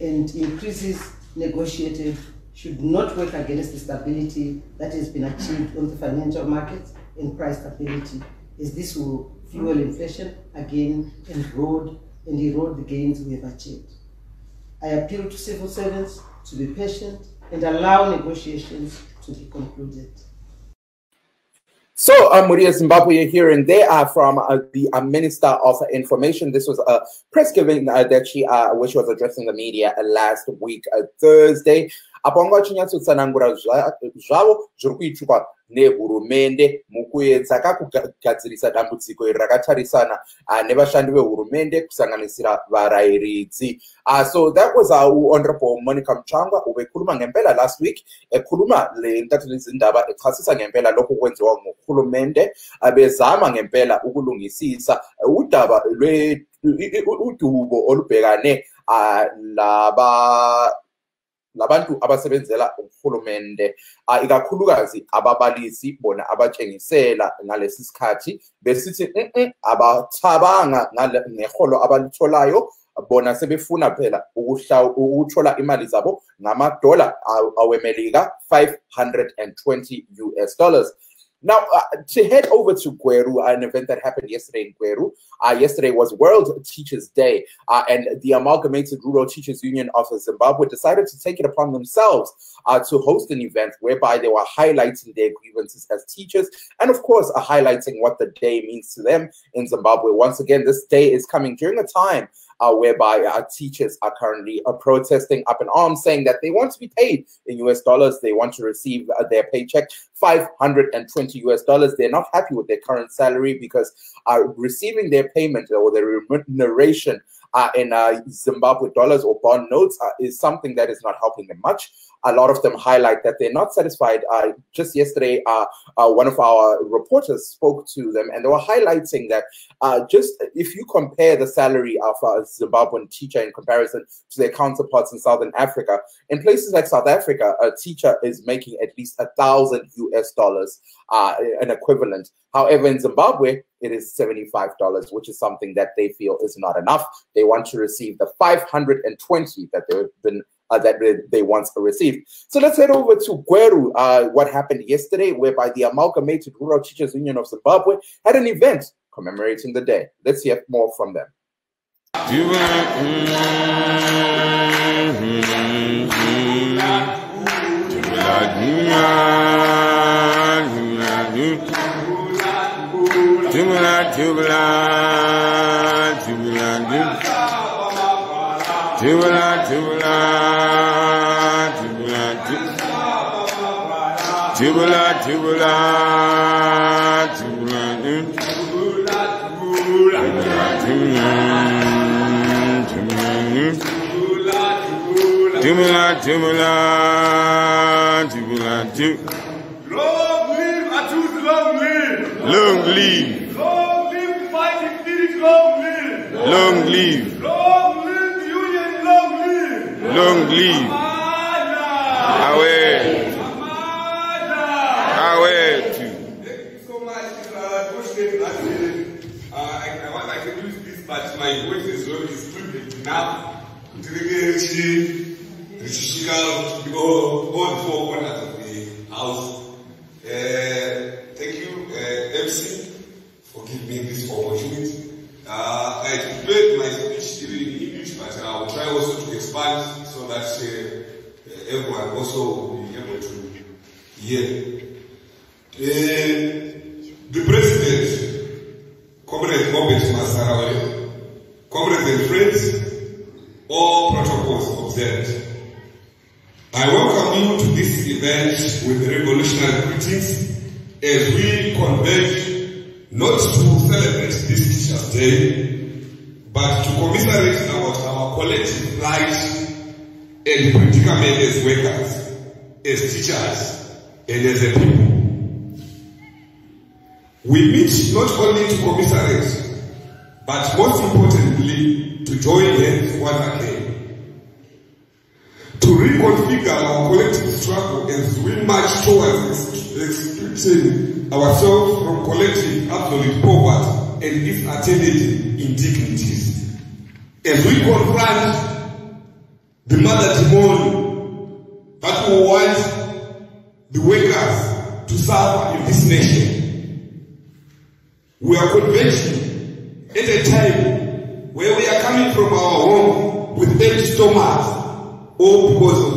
and increases negotiated should not work against the stability that has been achieved on the financial markets and price stability, as this will fuel inflation again and erode the gains we have achieved. I appeal to civil servants to be patient and allow negotiations to be concluded. So, Muria Zimbabwe, you're hearing they are from the Minister of Information. This was a press giving that she which was addressing the media last week, Thursday. Aponga chinyatsosanangura zvavo zviri kuitwa nehurumende mukuedza kakugadzirisa dambudziko iri rakatarisana nevashandi vehurumende kusanganisira varairidzi. So that was our Honorable Monica Muchirongwa ubekhuluma ngempela last week ekhuluma le ntatheli izindaba echasisa ngempela lokho kwenziwa nguhulumende bezama ngempela ukulungisisa udaba udubo olubhekane labantu abasebenzela uhulumende ikakhulukazi ababalisi bona abatshengisela ngalesi sikhathi besithi abathabanga ngeholo abalitholayo bona sebefuna phela ukuthola imali zabo ngamadola awemelika $520. Now, to head over to Gweru, an event that happened yesterday in Gweru. Yesterday was World Teachers Day, and the Amalgamated Rural Teachers Union of Zimbabwe decided to take it upon themselves to host an event whereby they were highlighting their grievances as teachers, and of course, highlighting what the day means to them in Zimbabwe. Once again, this day is coming during a time whereby teachers are currently protesting up in arms, saying that they want to be paid in US dollars. They want to receive their paycheck, $520 US. They're not happy with their current salary because receiving their payment or their remuneration in Zimbabwe dollars or bond notes is something that is not helping them much. A lot of them highlight that they're not satisfied. Just yesterday, one of our reporters spoke to them, and they were highlighting that just if you compare the salary of a Zimbabwean teacher in comparison to their counterparts in Southern Africa, in places like South Africa, a teacher is making at least $1,000 US, an equivalent. However, in Zimbabwe, it is $75, which is something that they feel is not enough. They want to receive the $520 that they've been that they once received. So let's head over to Gweru, what happened yesterday, whereby the Amalgamated Rural Teachers Union of Zimbabwe had an event commemorating the day. Let's hear more from them. Long live Atus, long live! Long live! Long live fighting spirit, long live! Long live! Long live union, long live! Long live! Away! Away! Thank you so much, I can use this, but my voice is still enough to all the four corners of the house. Thank you, MC, for giving me this opportunity. I prepared my speech in English, but I will try also to expand so that everyone also will be able to hear. The President, Comrade Robert Masarawe, comrades and friends, all protocols observed. I welcome you to this event with revolutionary greetings as we converge not to celebrate this Teachers' Day, but to commiserate about our collective plight and predicament as workers, as teachers, and as a people. We meet not only to commiserate, but most importantly, to join hands once again, to reconfigure our collective struggle as we march towards extricating ourselves from collective absolute poverty and its attendant indignities. As we confront the mother demon that will want the workers to suffer in this nation, we are converging at a time where we are coming from our home with empty stomachs, all because of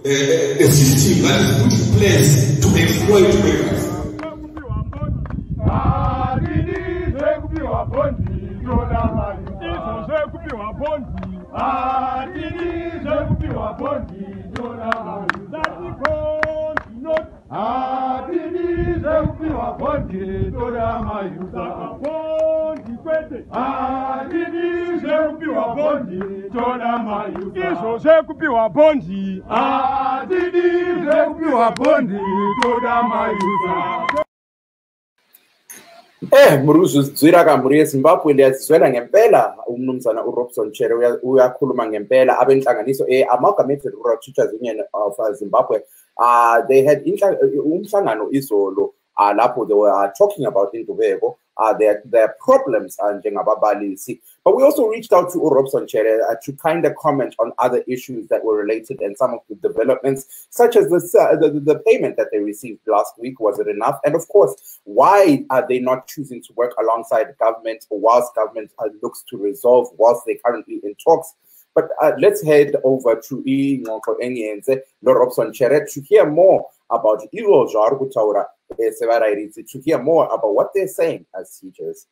a system that is put in place to exploit workers. Muruzuzwira kamuri yeZimbabwe liyazizwela ngempela umnumzana uRobson Chere uyakhuluma ngempela abenhlanganiso Amalgamated Rural Teachers Union of Zimbabwe. They had umhlangano izolo lapho they were talking about intubeko their problems njengababalisi. But we also reached out to Robson Chere to kind of comment on other issues that were related and some of the developments, such as the payment that they received last week. Was it enough? And of course, why are they not choosing to work alongside government whilst government looks to resolve, whilst they're currently in talks? But let's head over to Robson Chere to hear more about to hear more about what they're saying as teachers.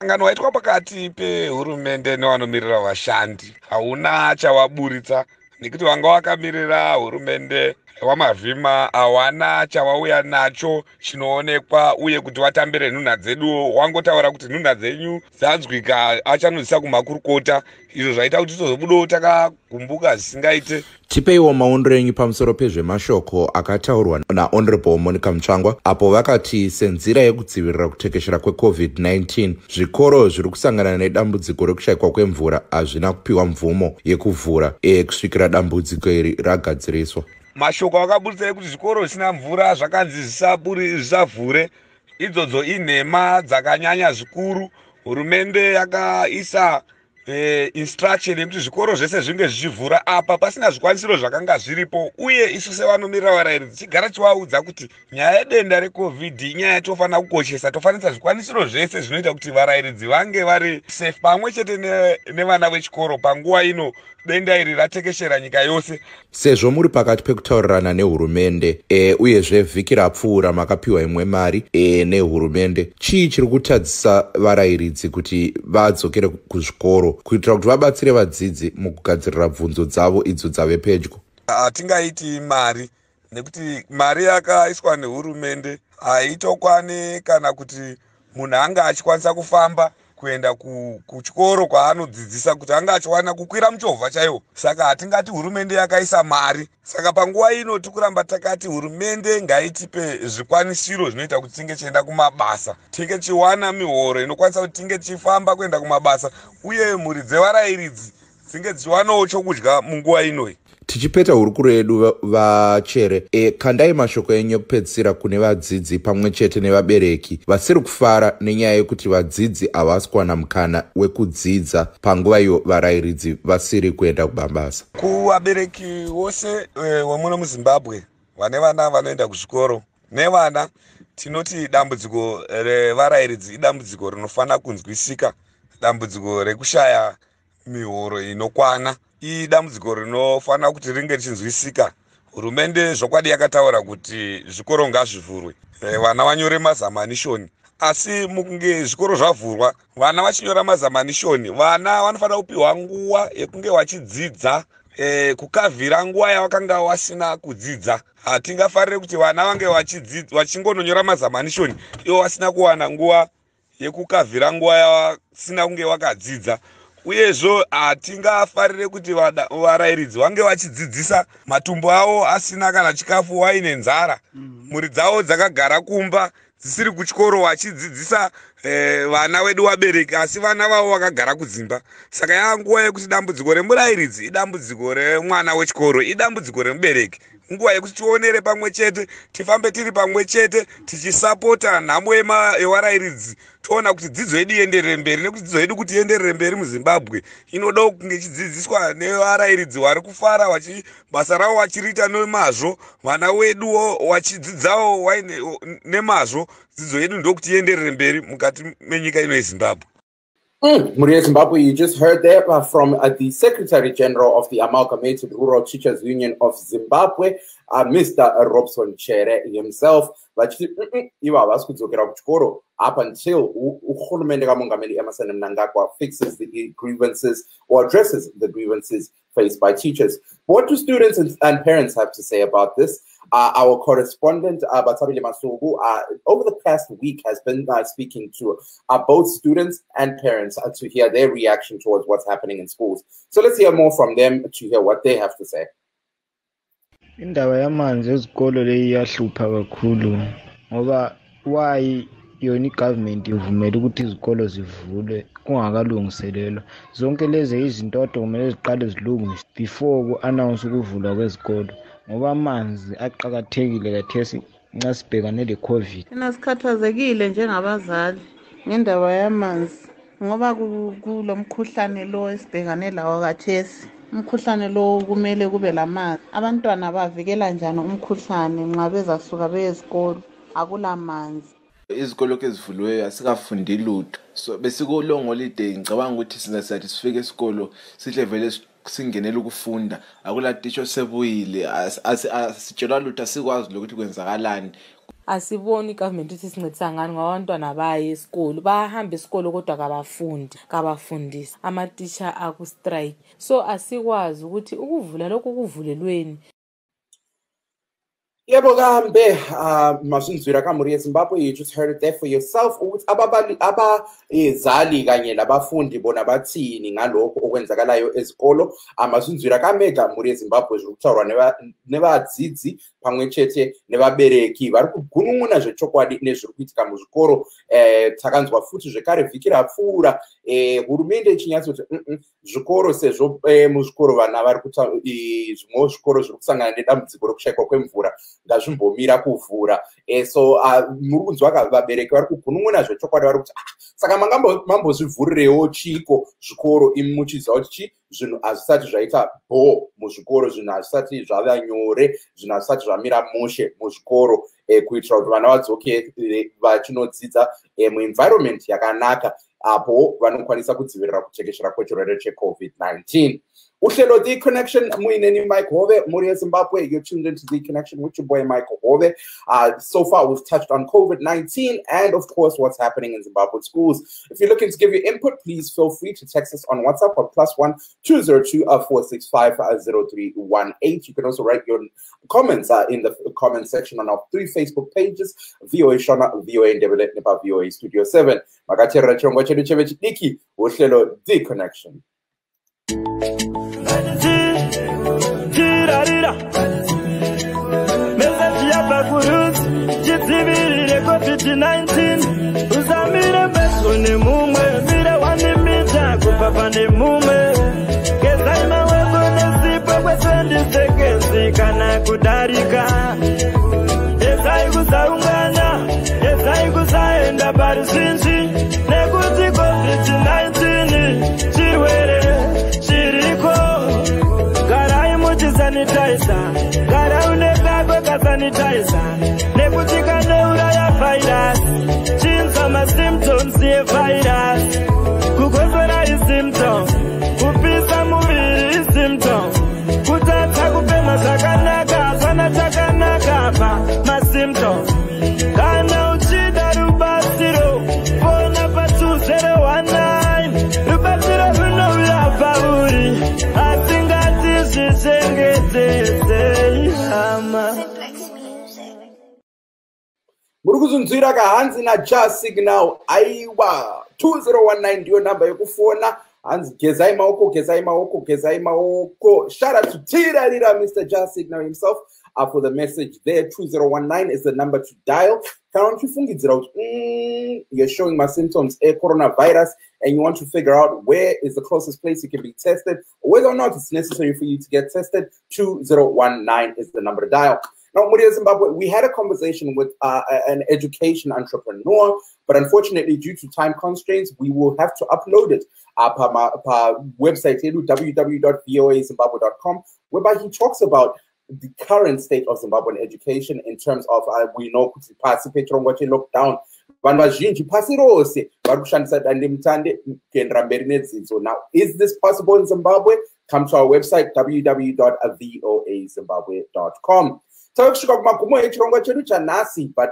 Ngano waitwa pakati pehurumende nevanomirira vashandi hauna chavaburitsa nekuti vanga vakamirira hurumende wamavhima hawana chavauya nacho chinoonekwa uye kuti vatambire nhunha dzedu. Wangotaura kuti nhunha dzenyu dzanzwika achanozisa kumakurukota, izvo zvaita kuti tozobudawo takagumbuka zvisingaite. Tipeiwo maondero enyu pamusoro pezvemashoko akataurwa naHonorable Monica Muchirongwa apo vakati senzira yekudzivirira kutekeshera kweCovid-19 zvikoro zviri kusangana nedambudziko rekushayikwa kwemvura hazvina kupiwa mvumo yekuvhura kusvikira dambudziko iri ragadziriswa. Mashoko akaburitsa ekuti zvikoro zvisina mvura zvakanzi zvisavhure, idzodzo inhema dzakanyanya zvikuru. Hurumende yakaisa instruction yekuti zvikoro zvese zvinge zvichivhura apa pasina zvikwanisiro zvakanga zviripo, uye isu sevanomirira varairidzi tigara tivaudza kuti nyaya yedenda reCovid inyaya tofanira kukoshesa, tofanisa zvikwanisiro zvese zvinoita kuti varairidzi vange vari safe pamwe chete nevana vechikoro panguva ino denda iri ratekeshera nyika yose. Sezvo muri pakati pekutaurirana nehurumende uyezve vhiki rapfuura makapiwa imwe mari nehurumende, chii chiri kutadzisa varairidzi kuti vadzokere kuzvikoro kuitira kuti vabatsire vadzidzi mukugadzirira bvunzo dzavo idzo dzave pedyo? Hatingaiti mari, nekuti mari yakaiswa nehurumende haitokwani kana kuti munhu anga achikwanisa kufamba kuenda kuchikoro kwaanodzidzisa kuti anga achiwana kukwira muchovha chaiwo. Saka hatingati hurumende yakaisa mari. Saka panguva ino tikuramba takati hurumende ngaitipe zvikwanisiro zvinoita kuti tinge tichienda kumabasa, tinge tichiwana mihoro inokwanisa kuti tinge tichifamba kuenda kumabasa, uye mhuri dzevarairidzi dzinge dzichiwanawo chokudya munguva inoi. Tichipeta hurukuro yedu vaChere, kandai mashoko enyu ekupedzisira kune vadzidzi pamwe chete nevabereki vasiri kufara nenyaya yekuti vadzidzi havasi kuwana mukana wekudzidza panguva iyo varairidzi vasiri kuenda kubasa. Kuvabereki vose vemuno muZimbabwe vane vana vanoenda kuzvikoro nevana, tinoti dambudziko revarairidzi idambudziko rinofanira kunzwisika, dambudziko rekushaya mihoro inokwana idambudziko rinofanira kuti ringe richinzwisika. Hurumende zvokwadi yakataura kuti zvikoro ngazvivhurwe, vana vanyore mazamanishoni, asi mukunge zvikoro zvavhurwa vana vachinyora mazamanishoni, vana vanofanira kupiwa nguva yekunge vachidzidza kukavhira nguva yavakanga vasina kudzidza. Hatingafarire kuti vana vange vachingononyora mazamanishoni ivo vasina kuwana nguva yekukavhira nguva yavasina kunge vakadzidza. Uyezvo hatingafarire kuti varairidzi vange vachidzidzisa matumbu avo asina kana chikafu, vaine nzara, mhuri dzavo dzakagara kumba dzisiri kuchikoro vachidzidzisa vana vedu vabereki, asi vana vavo vakagara kudzimba. Saka yanguva yekuti dambudziko remurairidzi idambudziko remwana wechikoro, idambudziko remubereki. Nguva yekuti tionere pamwe chete, tifambe tiri pamwe chete tichisapota nhamo yevarairidzi, toona kuti dzidzo yedu ienderere mberi, nekuti dzidzo yedu kuti ienderere mberi muZimbabwe inoda kunge ichidzidziswa nevarairidzi vari kufara basa ravo vachiriita nemazvo, vana veduwo vachidzidzawo nemazvo. Dzidzo yedu ndokuti ienderere mberi mukati menyika ino yeZimbabwe. Muria Zimbabwe, you just heard there from the Secretary General of the Amalgamated Rural Teachers Union of Zimbabwe, Mr. Robson Chere himself, vachiti ivo havasi kudzokera kuchikoro up until uhulumende kamongameli Emerson Mnangagwa fixes the grievances or addresses the grievances faced by teachers. What do students and parents have to say about this? Our correspondent, Batabile Masugu, over the past week has been speaking to both students and parents to hear their reaction towards what's happening in schools. So let's hear more from them to hear what they have to say. Indaba yamanzi ezikolo leyi iyahlupha kakhulu ngoba why yona igovernment ivumela ukuthi izikolo zivulwe kungakalungiselelwa. Zonke lezi izinto kumele ziqale zilungiswe before ku-announce ukuvulwa kwezikolo ngoba amanzi aqakathekile kathesi nxa sibhekane le-COVID. Thina sikhathazekile njengabazali ngendaba yamanzi ngoba kulomkhuhlane lo esibhekane lawo kathesi. Umkhuhlane lo kumele kube lamanzi. Abantwana bavikela njani umkhuhlane nxa bezasuka beye esikolo akula manzi? Izikolo ezivuliweyo asikafundi lutho. So besikulong holiday ngicabanga ukuthi sizathi sifike esikolo sihle vele singenele ukufunda. Akula teacher sebuyile asitshelwa lutho asikwazi lokuthi kwenzakalani. Asiboni igovernment ukuthi sincedisa ngani ngabantwana baye esikolo bahamba esikolo kodwa kabafundisi ama-teacher aku-strike so asikwazi ukuthi ukuvula lokhu kuvulelweni. Yebo kambe masinzwira kamuri yeZimbabwe, you just heard it there for yourself ukuthi abazali kanye labafundi bona bathini ngalokho okwenzakalayo ezikolo. Masinzwira kamega muri yeZimbabwe zvokutaurwa nevadzidzi pamwe chete nevabereki vari kugunun'una zvechokwadi nezviri kuitika muzvikoro. Takanzwa futi zvekare vhiki rapfuura hurumende ichinyatsoti zvikoro sezvo muzvikoro vana vari kuita zvimwewo zvikoro zviri kusangana nedambudziko rokushaikwa kwemvura ngazvimbomira kuvhura. So muri kunzwa vabereki vari kugunun'una zvechokwadi vari kuti saka mambozvivhurirewo chiko zvikoro imi muchiziva kuti zvinhu hazvisati zvaita bho muzvikoro, zvinhu hazvisati zvava nyore, zvinhu hazvisati zvamira mushe muzvikoro kuitira kuti vana vadzoke vachinodzidza muenvironment yakanaka apo vanokwanisa kudzivirira kutekeshera kwechirwere cheCovid-19. Uhlelo The Connection muineni Mike Hove muri yeZimbabwe. You're tuned into The Connection with your boy Mike Hove. So far we've touched on COVID-19 and of course what's happening in Zimbabwe schools. If you're looking to give your input, please feel free to text us on WhatsApp on +1 202 465 0318. You can also write your comments in the comment section on our 3 Facebook pages: VOA Shona, VOA Ndebele, Nepa VOA Studio 7. Makaterera chirongwa chedu chevechidiki, uhlelo The Connection. Message ya bakuruz chidzivirire COVID-19 uzamire meso nemumwe mire wanimita kupapa nemumwe kezaima wego nesipo kwesendisekezi kana kudarika ezai kusaungana ezai kusaenda parizinji nekuti COVID-19 chirwere chiriko. Garai muchisanitizer, gara unekakwe kasanitizer, nekuti kaneuraya virus, chinza masymptoms yevirus, kukosora isymptom, kupisa muviri isymptom, kutadza kupema zvakanaka, hapana chakanaka pa masymptom. Kana uchida rubatsiro, fona pa2019, rubatsiro runouya pauri, asingati zvichengetedze hama. Muri kuzunzwira kahanzi na JaSignal. Aiwa 2019 ndiyo namba yekufona. Hanzi gezai maoko, gezai maoko, gezai maoko. Shout out to Tirarira, Mr. JaSignal himself. For the message there, 2019 is the number to dial. Can't you think it's out? You're showing my symptoms, coronavirus, and you want to figure out where is the closest place you can be tested, or whether or not it's necessary for you to get tested. 2019 is the number to dial. Now, Muri Zimbabwe, we had a conversation with an education entrepreneur, but unfortunately, due to time constraints, we will have to upload it our website, www.voazimbabwe.com, whereby he talks about the current state of Zimbabwean education in terms of we know kuti pasi peChirongo lockdown vanhu vazhinji pasi rose vari kushandisa dandemutande kuendera mberi nedzidzo. Now, is this possible in Zimbabwe? Come to our website www.voazimbabwe.com. But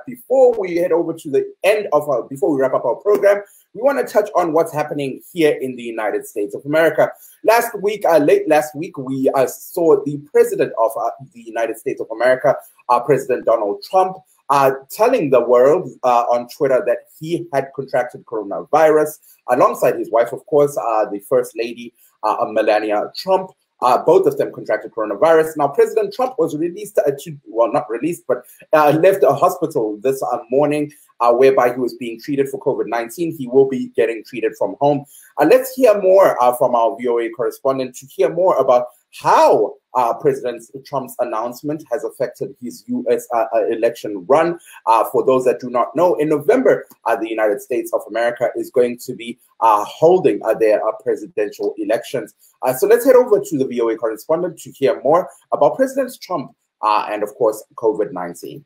before we head over to the end of before we wrap up our program, we want to touch on what's happening here in the United States of America. Last week, late last week, we saw the president of the United States of America, President Donald Trump, telling the world on Twitter that he had contracted coronavirus, alongside his wife, of course, the First Lady, Melania Trump. Both of them contracted coronavirus. Now, President Trump was released, not released, but left a hospital this morning, whereby he was being treated for COVID-19. He will be getting treated from home. Let's hear more from our VOA correspondent to hear more about how President Trump's announcement has affected his U.S. Election run. For those that do not know, in November, the United States of America is going to be holding their presidential elections. So let's head over to the VOA correspondent to hear more about President Trump and, of course, COVID-19.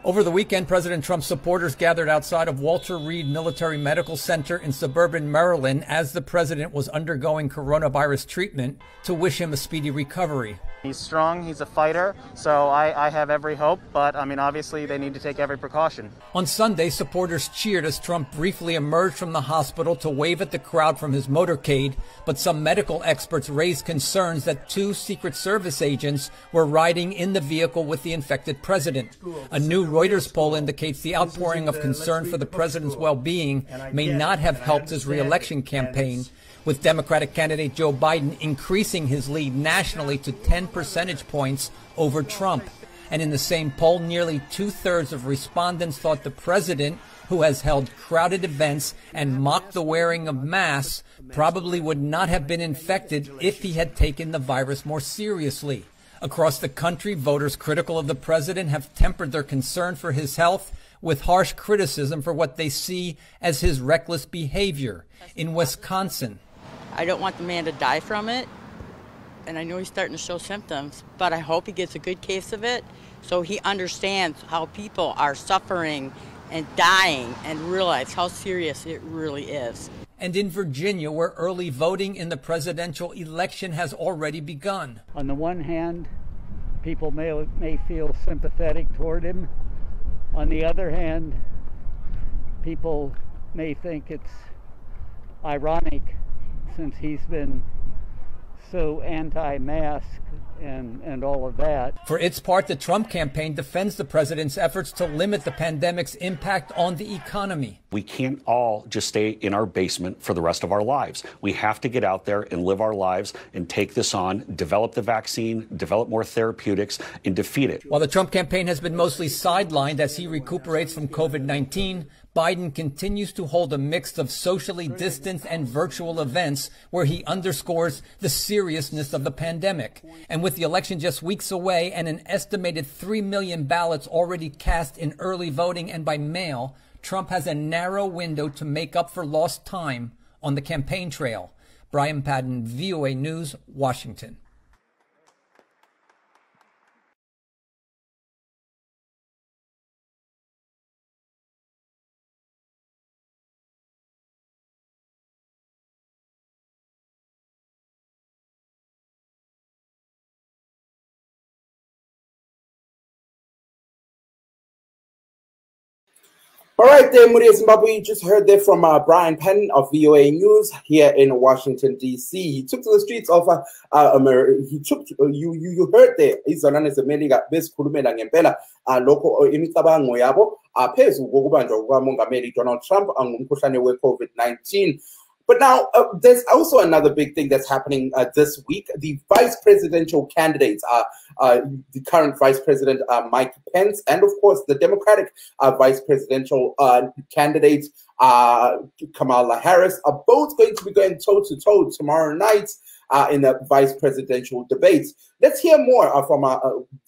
Over the weekend, President Trump's supporters gathered outside of Walter Reed Military Medical Center in suburban Maryland as the president was undergoing coronavirus treatment to wish him a speedy recovery. He's strong, he's a fighter, so I have every hope, but I mean, obviously they need to take every precaution. On Sunday, supporters cheered as Trump briefly emerged from the hospital to wave at the crowd from his motorcade, but some medical experts raised concerns that 2 Secret Service agents were riding in the vehicle with the infected president. A new Reuters poll indicates the outpouring of concern for the president's well-being may not have helped his re-election campaign, with Democratic candidate Joe Biden increasing his lead nationally to 10 percentage points over Trump. And in the same poll, nearly 2/3 of respondents thought the president, who has held crowded events and mocked the wearing of masks, probably would not have been infected if he had taken the virus more seriously. Across the country, voters critical of the president have tempered their concern for his health with harsh criticism for what they see as his reckless behavior. In Wisconsin, I don't want the man to die from it, and I know he's starting to show symptoms, but I hope he gets a good case of it so he understands how people are suffering and dying and realize how serious it really is. And in Virginia, where early voting in the presidential election has already begun. On the one hand, people may feel sympathetic toward him. On the other hand, people may think it's ironic since he's been so anti-mask and all of that. For its part, the Trump campaign defends the president's efforts to limit the pandemic's impact on the economy. We can't all just stay in our basement for the rest of our lives. We have to get out there and live our lives and take this on, develop the vaccine, develop more therapeutics, and defeat it. While the Trump campaign has been mostly sidelined as he recuperates from COVID-19, Biden continues to hold a mix of socially distanced and virtual events where he underscores the seriousness of the pandemic. And with the election just weeks away and an estimated 3 million ballots already cast in early voting and by mail, Trump has a narrow window to make up for lost time on the campaign trail. Brian Padden, VOA News, Washington. All right, there, Muria Zimbabwe. You just heard there from Brian Penn of VOA News here in Washington, D.C. He took to the streets of America. You heard there. Izolane zemelika besikhulumela ngempela lokho imicabango yabo phezu kokubanjwa kukamongameli Donald Trump ngumkhuhlane we-COVID-19. But now, there's also another big thing that's happening this week. The vice presidential candidates are the current Vice President Mike Pence and, of course, the Democratic vice presidential candidate Kamala Harris are both going to be going toe-to-toe tomorrow night in the vice presidential debates. Let's hear more from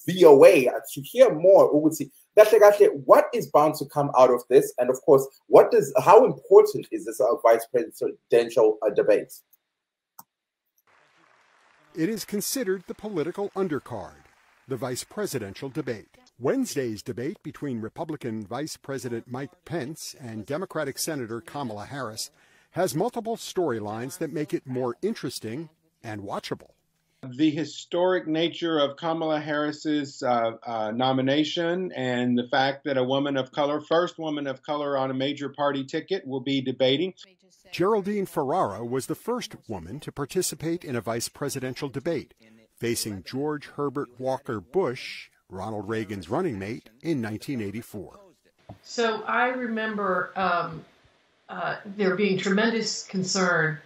VOA to hear more. What is bound to come out of this, and of course, how important is this vice presidential debate? It is considered the political undercard, the vice presidential debate. Wednesday's debate between Republican Vice President Mike Pence and Democratic Senator Kamala Harris has multiple storylines that make it more interesting and watchable. The historic nature of Kamala Harris's nomination and the fact that a woman of color, first woman of color on a major party ticket, will be debating. Geraldine Ferrara was the first woman to participate in a vice presidential debate, facing George Herbert Walker Bush, Ronald Reagan's running mate, in 1984. So I remember there being tremendous concern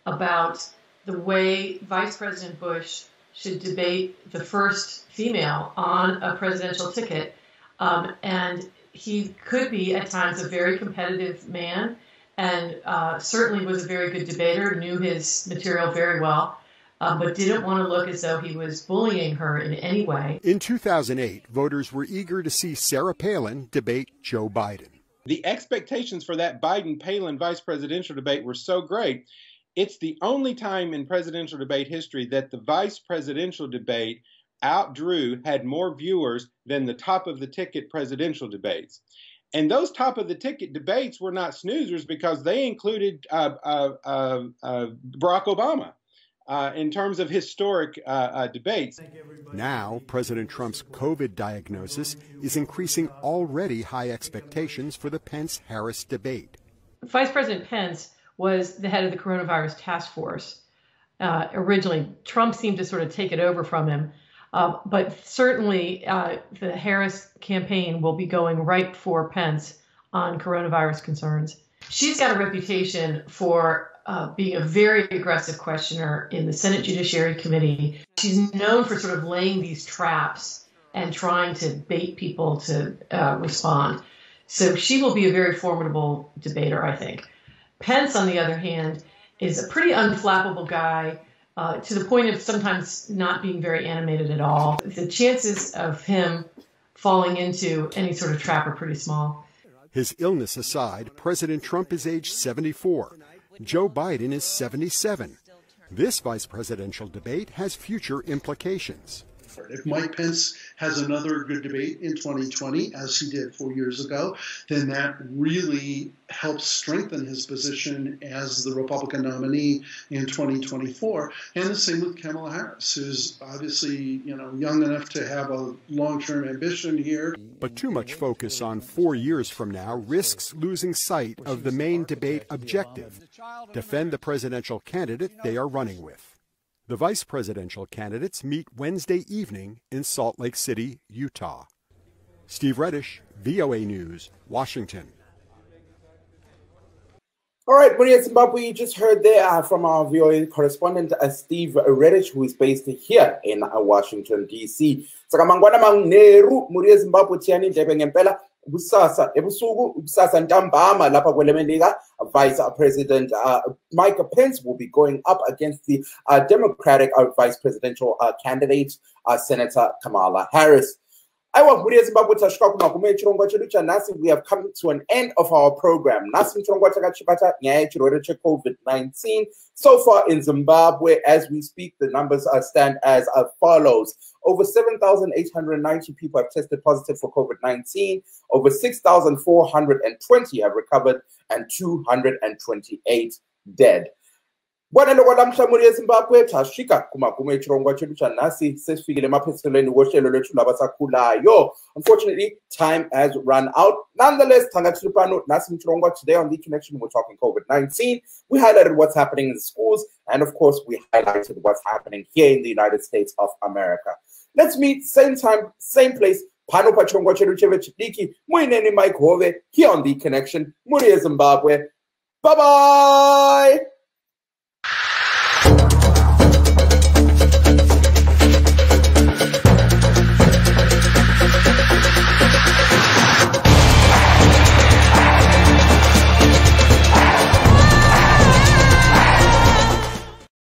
about the way Vice President Bush should debate the first female on a presidential ticket. And he could be, at times, a very competitive man and certainly was a very good debater, knew his material very well, but didn't want to look as though he was bullying her in any way. In 2008, voters were eager to see Sarah Palin debate Joe Biden. The expectations for that Biden-Palin vice presidential debate were so great. It's the only time in presidential debate history that the vice presidential debate had more viewers than the top-of-the-ticket presidential debates. And those top-of-the-ticket debates were not snoozers because they included Barack Obama in terms of historic debates. Now, President Trump's COVID diagnosis is increasing already high expectations for the Pence-Harris debate. Vice President Pence was the head of the coronavirus task force. Originally, Trump seemed to sort of take it over from him. But certainly the Harris campaign will be going right for Pence on coronavirus concerns. She's got a reputation for being a very aggressive questioner in the Senate Judiciary Committee. She's known for sort of laying these traps and trying to bait people to respond. So she will be a very formidable debater, I think. Pence, on the other hand, is a pretty unflappable guy, to the point of sometimes not being very animated at all. The chances of him falling into any sort of trap are pretty small. His illness aside, President Trump is age 74. Joe Biden is 77. This vice presidential debate has future implications. If Mike Pence has another good debate in 2020, as he did 4 years ago, then that really helps strengthen his position as the Republican nominee in 2024. And the same with Kamala Harris, who's obviously, young enough to have a long-term ambition here. But too much focus on 4 years from now risks losing sight of the main debate objective: defend the presidential candidate they are running with. The vice presidential candidates meet Wednesday evening in Salt Lake City, Utah. Steve Reddish, VOA News, Washington. All right, Maria Zimbabwe, you just heard there from our VOA correspondent, Steve Reddish, who is based here in Washington, D.C. Sakamangwana Mangneru, Maria Zimbabwe, Tiani Ngempela. Busasa ebusuku busasa ntambama lapha kwelemelika Vice President Mike Pence will be going up against the Democratic vice presidential candidate Senator Kamala Harris. We have come to an end of our program. COVID-19. So far in Zimbabwe, as we speak, the numbers stand as follows. Over 7,890 people have tested positive for COVID-19. Over 6,420 have recovered, and 228 dead. Unfortunately, time has run out. Nonetheless, today on The Connection, we're talking COVID-19. We highlighted what's happening in the schools, and of course, we highlighted what's happening here in the United States of America. Let's meet same time, same place. Pano pachongwa chedu chevechidiki. Muineni Mike Hove here on The Connection. Muri Zimbabwe. Bye-bye.